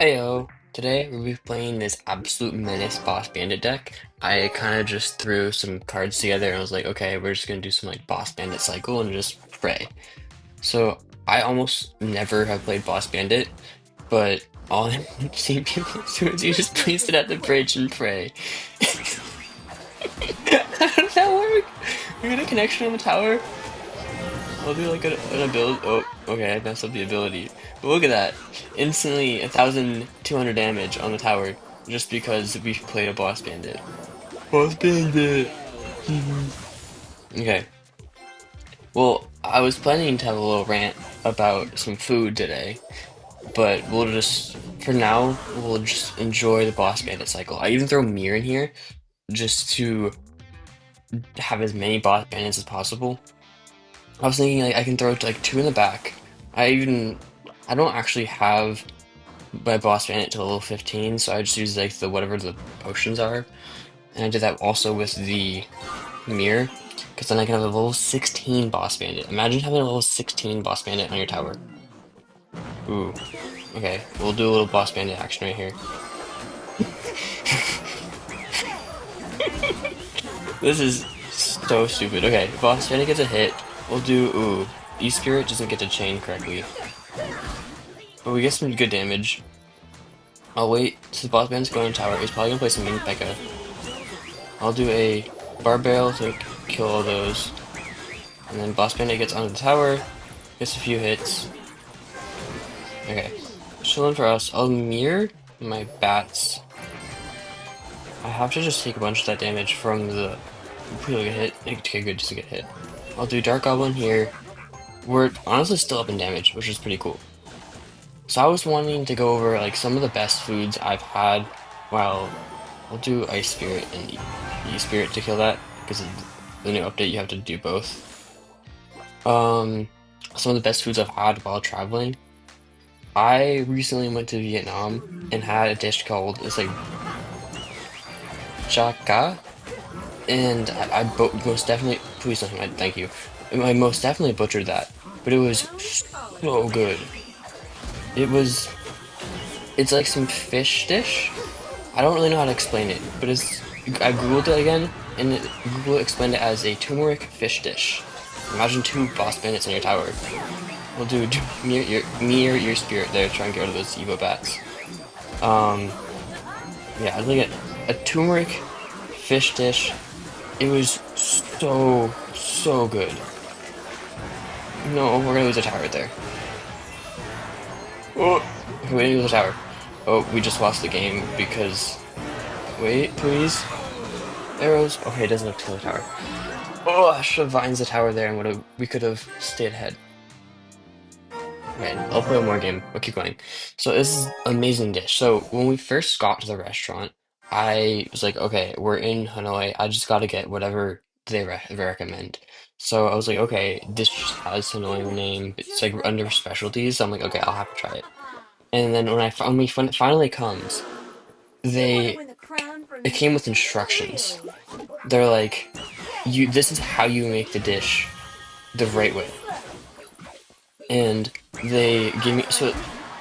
Heyo, today we'll be playing this absolute menace boss bandit deck. I kind of just threw some cards together and I was like, okay, we're just gonna do some like boss bandit cycle and just pray. So I almost never have played boss bandit, but all I've seen people do is you just place it at the bridge and pray. How does that work? We got a connection on the tower? I'll do like an ability. Oh, okay, I messed up the ability. But look at that. Instantly 1,200 damage on the tower just because we played a boss bandit. Boss bandit! Okay. Well, I was planning to have a little rant about some food today, but for now, we'll just enjoy the boss bandit cycle. I even throw Mir in here just to have as many boss bandits as possible. I was thinking like I can throw like two in the back. I don't actually have my boss bandit to level 15, so I just use like the whatever the potions are. And I did that also with the mirror, because then I can have a level 16 boss bandit. Imagine having a level 16 boss bandit on your tower. Ooh. Okay, we'll do a little boss bandit action right here. This is so stupid. Okay, boss bandit gets a hit. We'll do ooh. E-Spirit doesn't get to chain correctly. But we get some good damage. I'll wait till the boss bandit's going to tower. He's probably gonna play some Ming Pekka. I'll do a barbell to kill all those. And then Boss Bandit gets onto the tower, gets a few hits. Okay. Chilling for us. I'll mirror my bats. I have to just take a bunch of that damage from the really good hit. Okay, good, just to get hit. I'll do Dark Goblin here. We're honestly still up in damage, which is pretty cool. So I was wanting to go over like some of the best foods I've had while I'll do Ice Spirit and E-Spirit to kill that, because of the new update you have to do both. Some of the best foods I've had while traveling. I recently went to Vietnam and had a dish called, it's like chaka, and most definitely, please don't thank you. I most definitely butchered that, but it was so good. It was, it's like some fish dish. I don't really know how to explain it, but I googled it again, and Google explained it as a turmeric fish dish. Imagine two boss bandits in your tower. We'll do mirror your spirit there, try and get rid of those Evo bats. Um, yeah, I think a turmeric fish dish. It was so good. No, we're gonna lose a tower right there. Oh, okay, we didn't lose a tower. Oh, we just lost the game because. Wait, please. Arrows. Okay, it doesn't look to the tower. Oh, I should have vines the tower there, and we could have stayed ahead. Okay, I'll play one more game. I'll keep going. So this is amazing dish. So when we first got to the restaurant, I was like, okay, we're in Hanoi. I just gotta get whatever they recommend. So I was like, okay, this just has Hanoi name. It's like under specialties. So I'm like, okay, I'll have to try it. And then when it finally comes, they it came with instructions. They're like, this is how you make the dish the right way. And they gave me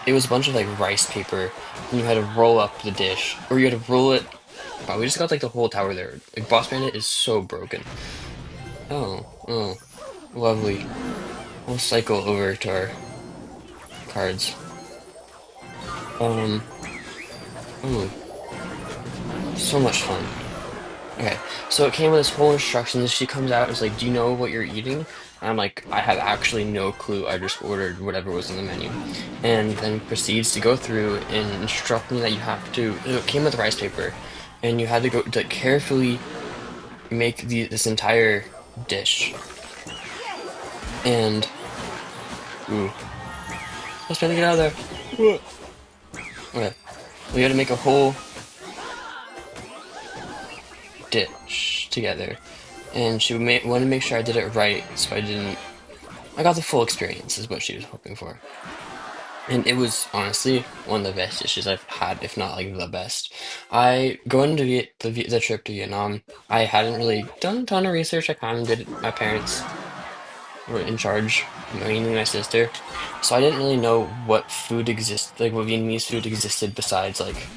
it was a bunch of like rice paper, and you had to roll up the dish, or you had to roll it. Wow, we just got like the whole tower there. Like Boss Bandit is so broken. Oh, lovely. We'll cycle over to our cards. Um, oh, so much fun. Okay, so it came with this whole instructions. She comes out and is like, "Do you know what you're eating?" And I'm like, "I have actually no clue. I just ordered whatever was in the menu," and then proceeds to go through and instruct me that you have to. It came with rice paper, and you had to go to carefully make this entire dish. And ooh, I was trying to get out of there. What? Okay, we had to make a whole dish together, and she wanted to make sure I did it right, so I got the full experience, is what she was hoping for. And it was honestly one of the best dishes I've had, if not like the best. Going to the trip to Vietnam, I hadn't really done a ton of research. I kind of did it. My parents were in charge, mainly my sister. So I didn't really know what food exists, like what Vietnamese food existed besides like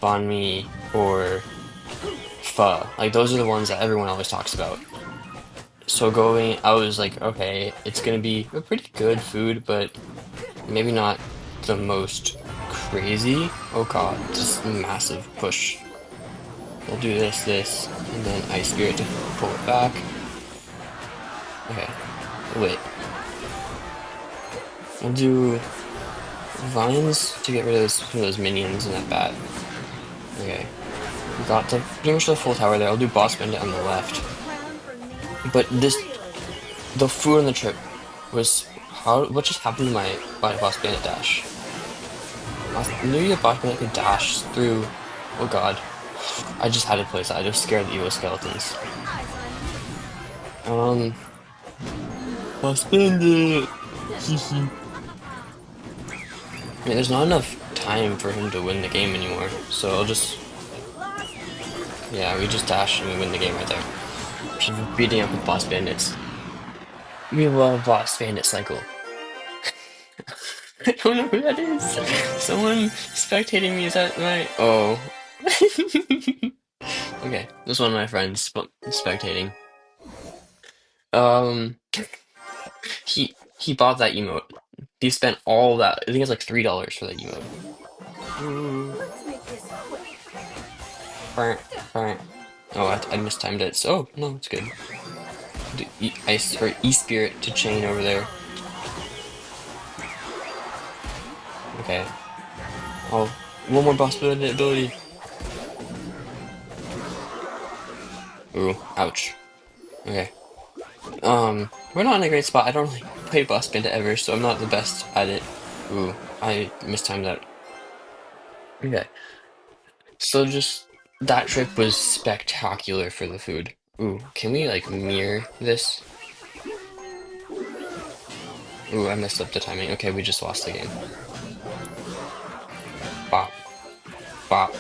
banh mi or pho. Like those are the ones that everyone always talks about. So going, I was like, okay, it's gonna be a pretty good food, but maybe not the most crazy. Oh God, just massive push. We'll do this, and then Ice Spirit to pull it back. Okay, wait. We'll do vines to get rid of some of those minions in that bat. Okay, we got the pretty much the full tower there. I'll do Boss Bandit on the left. But the food on the trip was what just happened to my Boss Bandit dash? I knew the Boss Bandit could dash through. Oh God, I just had to place that. I just scared the evil skeletons. Um, Boss Bandit. I mean, there's not enough time for him to win the game anymore, so I'll just, yeah, we just dash and we win the game right there. Just beating up with boss bandits. We love boss bandit cycle. I don't know who that is. Someone spectating me, is that right? Oh. Okay, this is one of my friends spectating. Um, he bought that emote. He spent all that. I think it's like $3 for that emote. Ooh. Burnt, burnt. Oh, I mistimed it. So, oh, no, it's good. Do ice or E-Spirit to chain over there. Okay. Oh, one more boss ability. Ooh, ouch. Okay. We're not in a great spot. I don't really play Boss Bandit ever, so I'm not the best at it. Ooh, I mistimed that. Okay. So just that trip was spectacular for the food. Ooh, can we like mirror this? Ooh, I messed up the timing. Okay, we just lost the game. Bop, bop.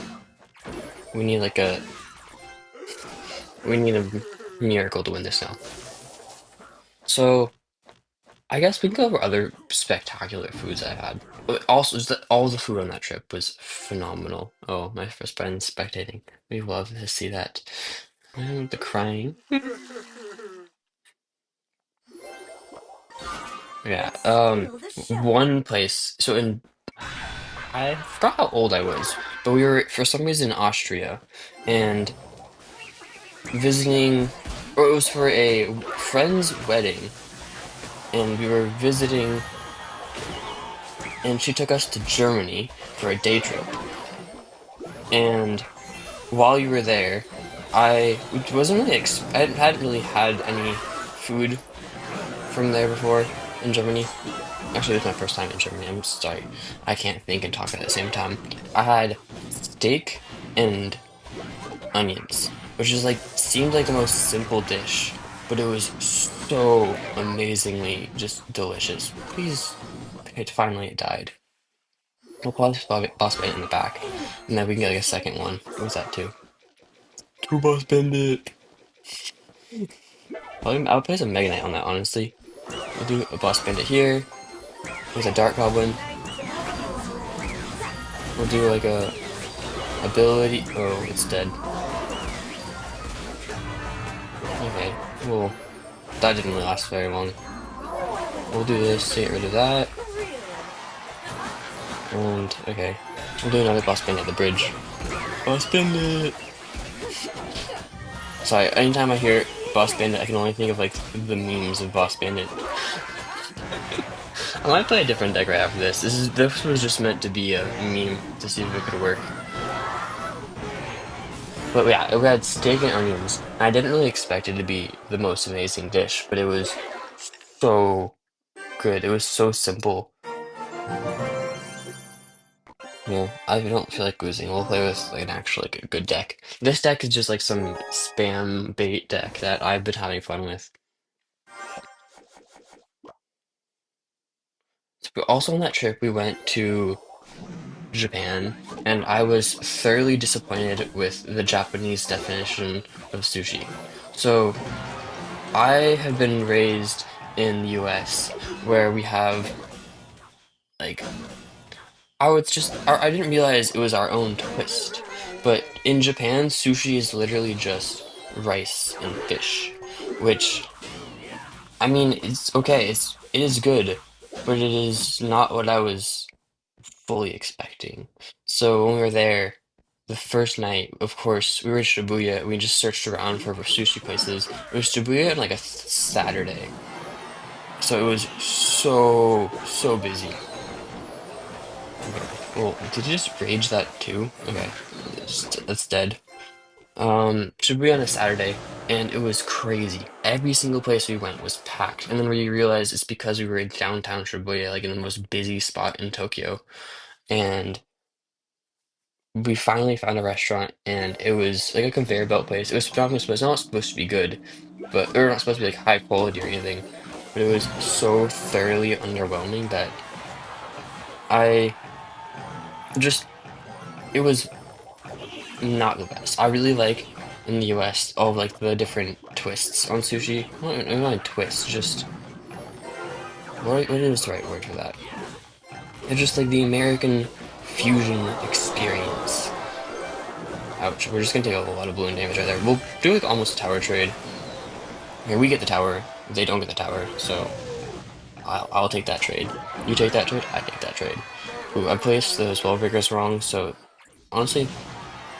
We need like we need a miracle to win this now. So I guess we can go over other spectacular foods I had. But also, just that all the food on that trip was phenomenal. Oh, my first friend spectating. We love to see that. The crying. Yeah. One place. So in I forgot how old I was, but we were for some reason in Austria, and visiting, or it was for a friend's wedding, and we were visiting, and she took us to Germany for a day trip. And while you were there, I wasn't really I hadn't really had any food from there before in Germany. Actually, it was my first time in Germany. I'm sorry, I can't think and talk at the same time. I had steak and onions, which is like seemed like the most simple dish, but it was so amazingly just delicious. Please, finally it died. We'll pause boss bandit in the back, and then we can get like a second one. What was that too? Two boss bandit. I'll play some Mega Knight on that, honestly. We'll do a boss bandit here. There's a Dark Goblin. We'll do like a ability. Oh, it's dead. Okay, well, that didn't really last very long. We'll do this to get rid of that. And, okay. We'll do another boss bandit at the bridge. Boss bandit! Sorry, anytime I hear boss bandit, I can only think of like the memes of boss bandit. I might play a different deck right after this. This was just meant to be a meme to see if it could work. But yeah, we had steak and onions. I didn't really expect it to be the most amazing dish, but it was so good. It was so simple. Yeah, I don't feel like losing. We'll play with like an actual like a good deck. This deck is just like some spam bait deck that I've been having fun with. But also on that trip, we went to Japan, and I was thoroughly disappointed with the Japanese definition of sushi. So I have been raised in the US where we have like I didn't realize it was our own twist. But in Japan, sushi is literally just rice and fish, which I mean, it's okay. It is good, but it is not what I was fully expecting. So when we were there, the first night, of course, we were in Shibuya. We just searched around for sushi places. It was Shibuya on like a Saturday, so it was so busy. Okay. Well, did you just rage that too? Okay, that's dead. Shibuya on a Saturday, and it was crazy. Every single place we went was packed, and then we realized it's because we were in downtown Shibuya, like in the most busy spot in Tokyo, and we finally found a restaurant, and it was like a conveyor belt place. It's not supposed to be good, but or not supposed to be like high quality or anything, but it was so thoroughly underwhelming that I just it was not the best. I really like in the US all of like the different twists on sushi. Not twists, just what is the right word for that? It's just like the American fusion experience. Ouch, we're just gonna take a lot of balloon damage right there. We'll do like almost a tower trade. Okay, we get the tower, they don't get the tower, so I'll take that trade. You take that trade, I take that trade. Ooh, I placed the spell breakers wrong, so honestly,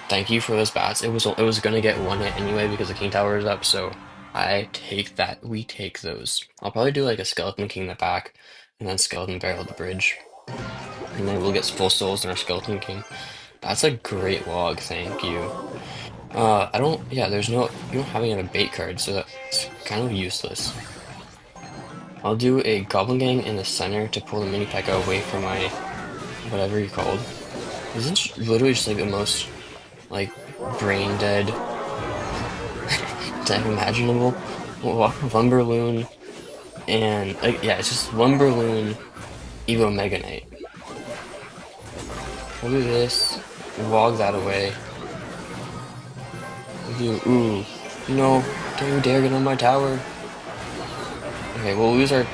thank you for those bats. It was gonna get one hit anyway because the king tower is up, so I take that. We take those. I'll probably do like a skeleton king in the back, and then skeleton barrel the bridge, and then we'll get full souls in our skeleton king. That's a great log. Thank you. I don't. Yeah, there's no. You don't have any other bait cards, so that's kind of useless. I'll do a goblin gang in the center to pull the mini P.E.K.K.A away from my whatever you called. Isn't literally just like the most like brain dead deck imaginable. Lumberloon and like yeah, it's just Lumberloon Evo Mega Knight. We'll do this, log that away. We'll do ooh, no, don't you dare get on my tower. Okay, we'll lose our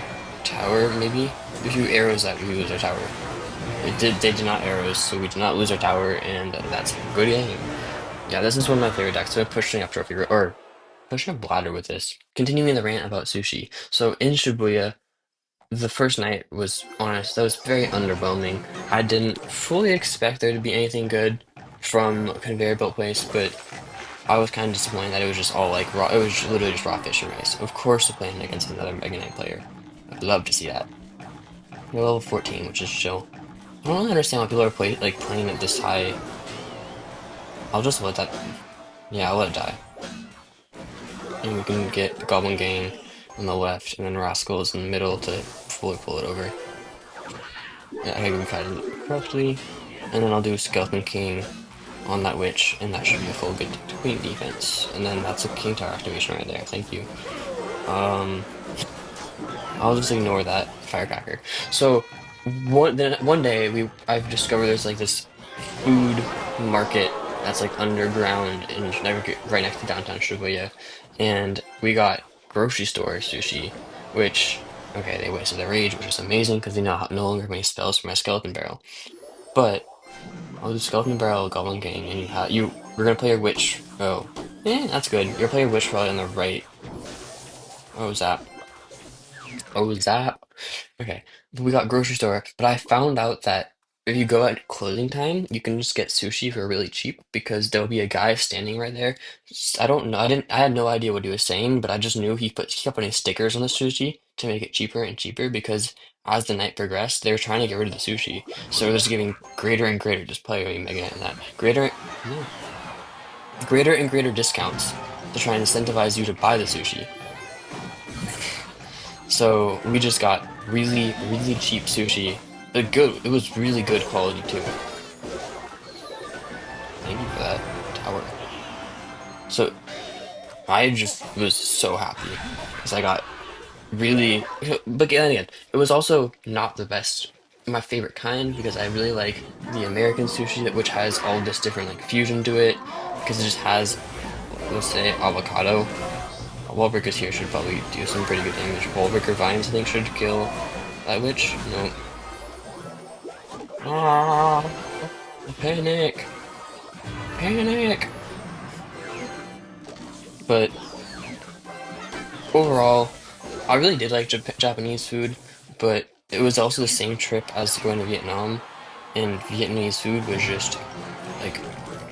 tower maybe. If you arrows that we lose our tower. They did not arrows, so we did not lose our tower, and that's a good game. Yeah, this is one of my favorite decks. So I'm pushing up trophy or pushing up bladder with this. Continuing the rant about sushi. So in Shibuya, the first night was honest. That was very underwhelming. I didn't fully expect there to be anything good from a conveyor belt place, but I was kind of disappointed that it was just all like raw. It was literally just raw fish and rice. Of course, we're playing against another Mega Knight player. I'd love to see that. We're level 14, which is chill. I don't really understand why people are playing it this high. I'll just let that. Yeah, I'll let it die. And we can get the Goblin Gang on the left, and then Rascals in the middle to fully pull it over. Yeah, I think we cut it correctly. And then I'll do Skeleton King on that witch, and that should be a full good queen defense. And then that's a King Tower activation right there. Thank you. Um, I'll just ignore that firecracker. So one day I've discovered there's like this food market that's like underground in right next to downtown Shibuya, and we got grocery store sushi, which okay they wasted their rage, which is amazing because they no longer have any spells for my skeleton barrel. But I'll do skeleton barrel, goblin gang, and we're gonna play a witch. Oh, that's good. You're playing a witch probably on the right. Oh, zap. Oh, zap. Okay, we got grocery store, but I found out that if you go at closing time, you can just get sushi for really cheap because there'll be a guy standing right there. I don't know. I had no idea what he was saying, but I just knew he kept putting stickers on the sushi to make it cheaper and cheaper because as the night progressed, they were trying to get rid of the sushi, so it was giving greater and greater just play Mega and that no, greater and greater discounts to try and incentivize you to buy the sushi. So we just got really cheap sushi. But good. It was really good quality too. Thank you for that tower. So I just was so happy because I got really. But again, it was also not the best, my favorite kind because I really like the American sushi which has all this different like fusion to it because it just has let's say avocado. Wall breakers here should probably do some pretty good damage. Wall breaker vines, I think, should kill that witch. No. Ah, panic! Panic! But overall, I really did like Japanese food, but it was also the same trip as going to Vietnam, and Vietnamese food was just like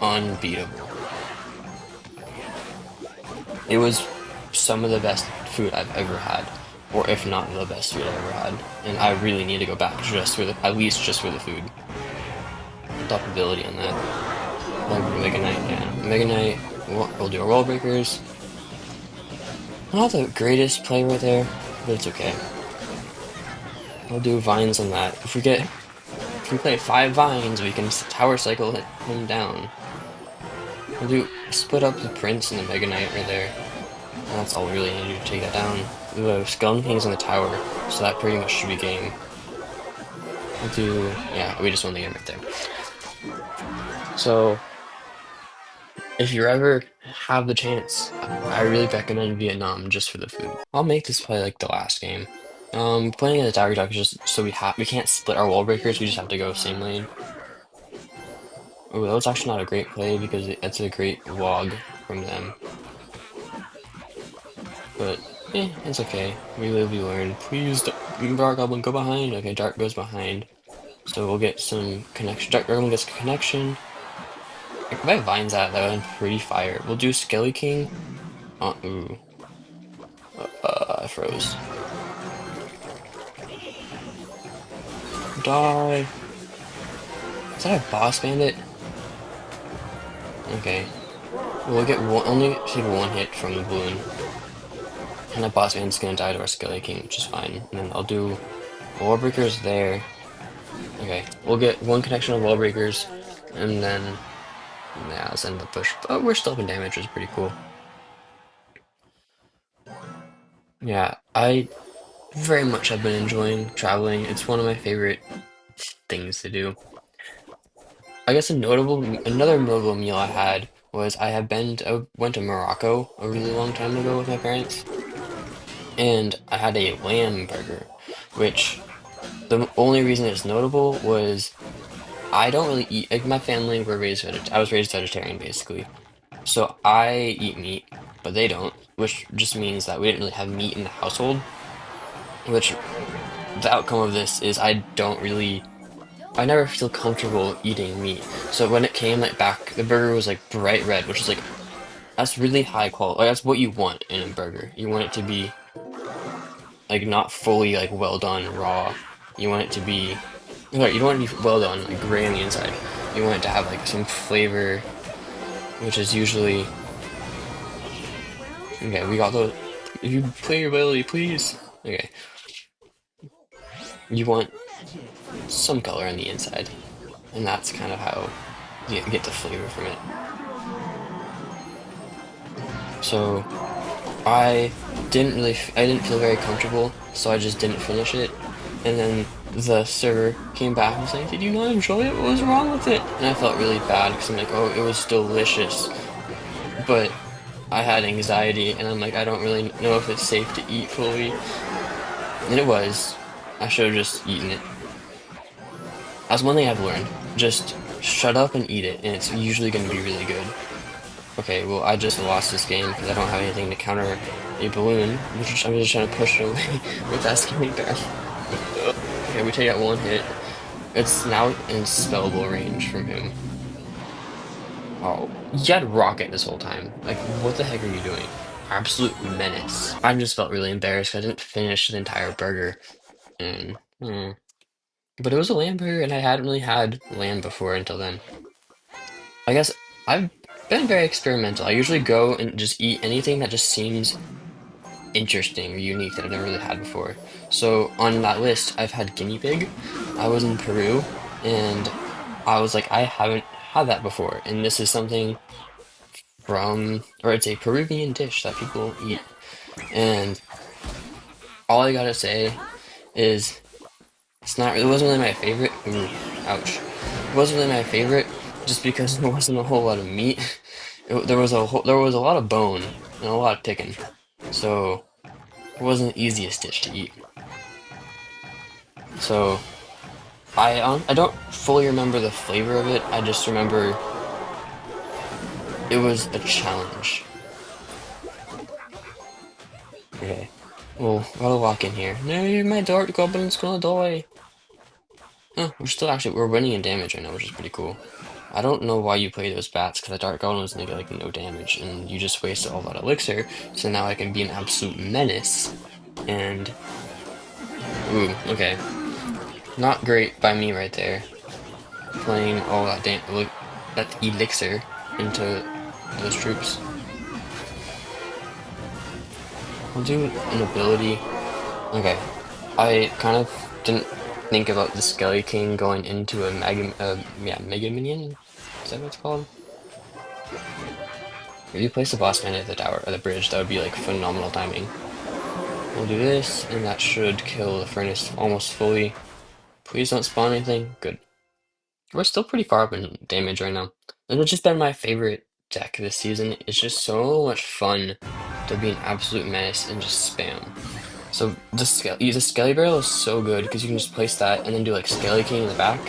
unbeatable. It was some of the best food I've ever had, or if not the best food I've ever had, and I really need to go back just for the at least just for the food. Stoppability on that. Like Mega Knight, yeah. Mega Knight, we'll do our wall breakers. Not the greatest play right there, but it's okay. We'll do vines on that. If we play 5 vines, we can tower cycle him down. We'll do split up the Prince and the Mega Knight right there. And that's all we really need to do to take that down. The Skeleton King's on the tower, so that pretty much should be game. We'll do, yeah, we just won the game right there. So, if you ever have the chance, I really recommend Vietnam just for the food. I'll make this play like the last game. Playing in the Tower Duck is just so we can't split our wall breakers, we just have to go same lane. Oh, that was actually not a great play because it's a great log from them. But, it's okay. We live, we learn. Please, Dark Goblin, go behind. Okay, Dark goes behind. So we'll get some connection. Dark Goblin gets connection. If I have vines out, that would be pretty fire. We'll do Skelly King. Ooh. I froze. Die. Is that a boss bandit? Okay. We'll get only take 1 hit from the balloon. And that boss bandit's gonna die to our Skelly King, which is fine. And then I'll do wall breakers there. Okay, we'll get 1 connection of wall breakers, and then yeah, let's end the push. But we're still up in damage, which is pretty cool. Yeah, I very much have been enjoying traveling. It's one of my favorite things to do. I guess another notable meal I had was I went to Morocco a really long time ago with my parents, and I had a lamb burger, which the only reason it's notable was I don't really eat, like my family were I was raised vegetarian basically. So I eat meat, but they don't, which just means that we didn't really have meat in the household, which the outcome of this is I never feel comfortable eating meat. So when it came like back, the burger was like bright red, which is like, that's really high quality. Like that's what you want in a burger. You want it to be like not fully like well done raw. You want it to be, sorry, you don't want it to be well done, like gray on the inside. You want it to have like some flavor, which is usually, okay, we got those. If you play your ability, please. Okay. You want some color on the inside, and that's kind of how you get the flavor from it. So I didn't feel very comfortable, so I just didn't finish it. And then the server came back and was like, "Did you not enjoy it? What was wrong with it?" And I felt really bad because I'm like, "Oh, it was delicious," but I had anxiety, and I'm like, I don't really know if it's safe to eat fully. And it was. I should have just eaten it. That's one thing I've learned. Just shut up and eat it, and it's usually going to be really good. Okay, well, I just lost this game because I don't have anything to counter a balloon, which I'm just trying to push it away with that skinny bear. Okay, we take out 1 hit. It's now in spellable range from him. Oh, you had Rocket this whole time. Like, what the heck are you doing? Absolute menace. I just felt really embarrassed. I didn't finish the entire burger. And, but it was a lamb burger, and I hadn't really had lamb before until then. I guess I've been very experimental. I usually go and just eat anything that just seems interesting or unique that I've never really had before. So on that list, I've had guinea pig. I was in Peru, and I was like, I haven't had that before, and this is something or it's a Peruvian dish that people eat. And all I gotta say is it wasn't really my favorite. Ooh, ouch. It wasn't really my favorite just because there wasn't a whole lot of meat. There was a lot of bone and a lot of chicken. so it wasn't the easiest dish to eat. So I don't fully remember the flavor of it. I just remember it was a challenge. Okay. Well, gotta walk in here. No, my dart goblin's gonna die. Oh, we're winning in damage right now, which is pretty cool. I don't know why you play those bats, because the Dark Goblin was gonna get like no damage, and you just wasted all that elixir, so now I can be an absolute menace. And ooh, okay. Not great by me right there. Playing all that elixir into those troops. I'll do an ability. Okay. I kind of didn't think about the Skelly King going into a Mega Minion? Is that what it's called? If you place the boss man at the tower or the bridge, that would be like phenomenal timing. We'll do this, and that should kill the furnace almost fully. Please don't spawn anything. Good. We're still pretty far up in damage right now. And it's just been my favorite deck this season. It's just so much fun to be an absolute menace and just spam. So the Skelly Barrel is so good because you can just place that and then do like Skelly King in the back,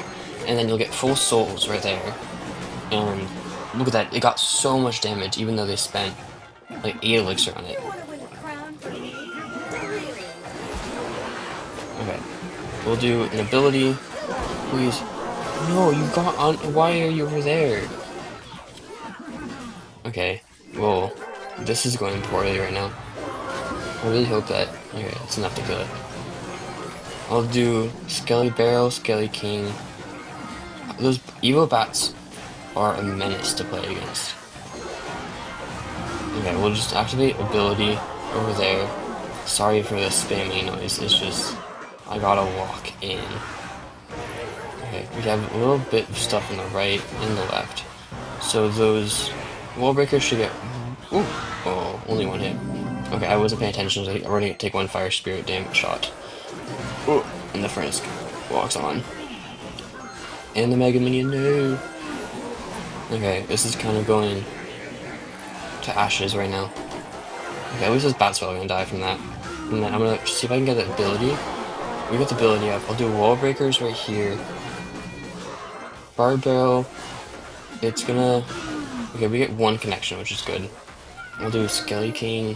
and then you'll get full souls right there. And look at that, it got so much damage even though they spent like 8 elixir on it. Okay, we'll do an ability, please. No, you got on. Why are you over there? Okay, well, this is going poorly right now. I really hope that. Okay, it's enough to kill it. I'll do Skelly Barrel, Skelly King. Those Evo Bats are a menace to play against. Okay, we'll just activate ability over there. Sorry for the spammy noise, it's just I gotta walk in. Okay, we have a little bit of stuff on the right and the left. So those wall breakers should get... Ooh! Oh, only one hit. Okay, I wasn't paying attention, so I'm already gonna take one fire spirit damage shot. Ooh! And the furnace walks on. And the Mega Minion, no! Okay, this is kind of going to ashes right now. Okay, at least this bat's probably gonna die from that. And then I'm gonna see if I can get the ability. We got the ability up. I'll do wall breakers right here. Bar barrel. It's gonna... Okay, we get one connection, which is good. We'll do Skelly King.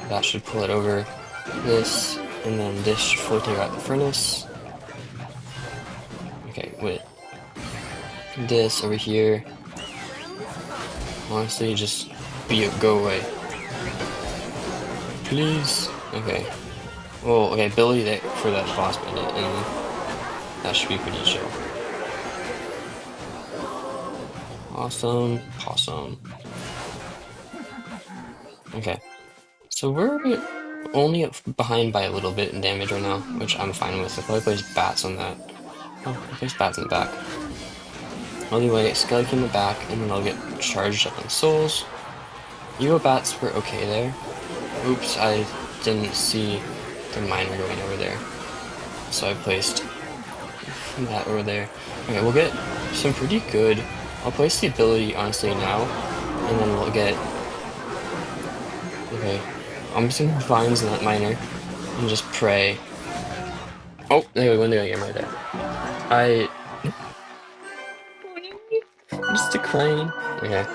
That should pull it over. This, and then this should fully take out the furnace. Okay, wait. This over here. Honestly, just go away. Please. Okay. Well, okay, ability there for that boss bandit, and that should be pretty chill. Awesome. Awesome. Okay. So we're only behind by a little bit in damage right now, which I'm fine with. I'll probably place bats on that. Oh, I'll place bats in the back. I'll do a skeleton in the back, and then I'll get charged up on souls. Evo bats were okay there. Oops, I didn't see the miner going over there. So I placed that over there. Okay, we'll get some pretty good... I'll place the ability, honestly, now, and then we'll get... Okay, I'm just gonna vines in that miner, and just pray. Oh, there we go, there I am right there. I... Just declining. Okay,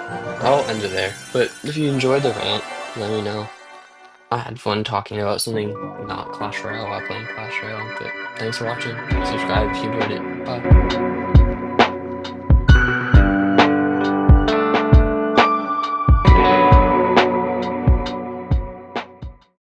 I'll end it there. But if you enjoyed the rant, let me know. I had fun talking about something not Clash Royale while playing Clash Royale, but thanks for watching. Subscribe if you enjoyed it. Bye.